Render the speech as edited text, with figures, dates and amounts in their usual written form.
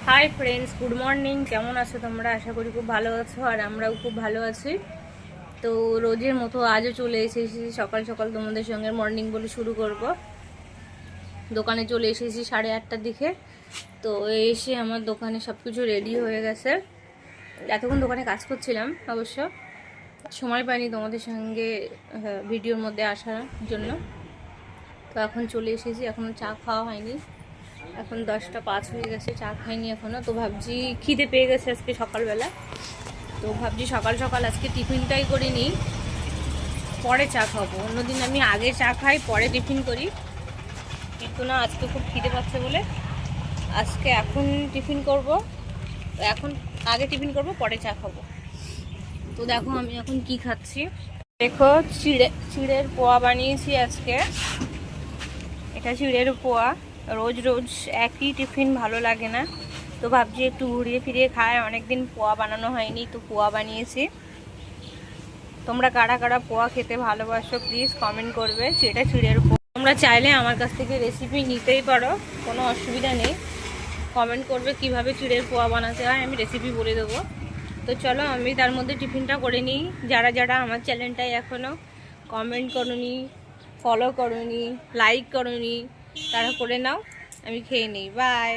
Hi friends, good morning. কেমন আছো তোমরা? আশা করি খুব ভালো আছো, আর আমরাও খুব ভালো আছি। তো রোজের মতো আজও চলে এসেছি সকাল সকাল তোমাদের সঙ্গে মর্নিং বলে শুরু করব। দোকানে চলে এসেছি 8:30টার দিকে। তো এসে আমার দোকানে সব কিছু রেডি হয়ে গেছে। এতক্ষণ দোকানে কাজ করছিলাম, অবশ্য সময় পাইনি তোমাদের সঙ্গে ভিডিওর মধ্যে আসার জন্য। তো এখন চলে এসেছি, এখনও চা খাওয়া হয়নি। এখন 10টা 5 হয়ে গেছে, চা খাইনি এখনও। তো ভাবছি খিদে পেয়ে গেছে আজকে সকালবেলা, তো ভাবছি সকাল সকাল আজকে টিফিনটাই করে নিই, পরে চা খাবো। অন্যদিন আমি আগে চা খাই পরে টিফিন করি, কিন্তু না, আজকে খুব খিদে পাচ্ছে বলে আজকে এখন টিফিন করব। এখন আগে টিফিন করব, পরে চা খাবো। তো দেখো আমি এখন কি খাচ্ছি। দেখো, চিড়ের পোয়া বানিয়েছি আজকে। এটা চিড়ের পোয়া। রোজ রোজ একই টিফিন ভালো লাগে না, তো ভাবছি একটু ঘুরিয়ে ফিরিয়ে খায়। অনেকদিন পোয়া বানানো হয়নি, তো পোয়া বানিয়েছি। তোমরা কারা কারা পোয়া খেতে ভালোবাসো প্লিজ কমেন্ট করবে। সেটা চিড়ের পোয়া। তোমরা চাইলে আমার কাছ থেকে রেসিপি নিতেই পারো, কোনো অসুবিধা নেই। কমেন্ট করবে কিভাবে চিড়ের পোয়া বানাতে হয়, আমি রেসিপি বলে দেবো। তো চলো আমি তার মধ্যে টিফিনটা করে নিই। যারা যারা আমার চ্যানেলটাই এখনও কমেন্ট করোনি, ফলো করোনি, লাইক করোনি, তারা করে নাও। আমি খেয়ে নিই। বাই।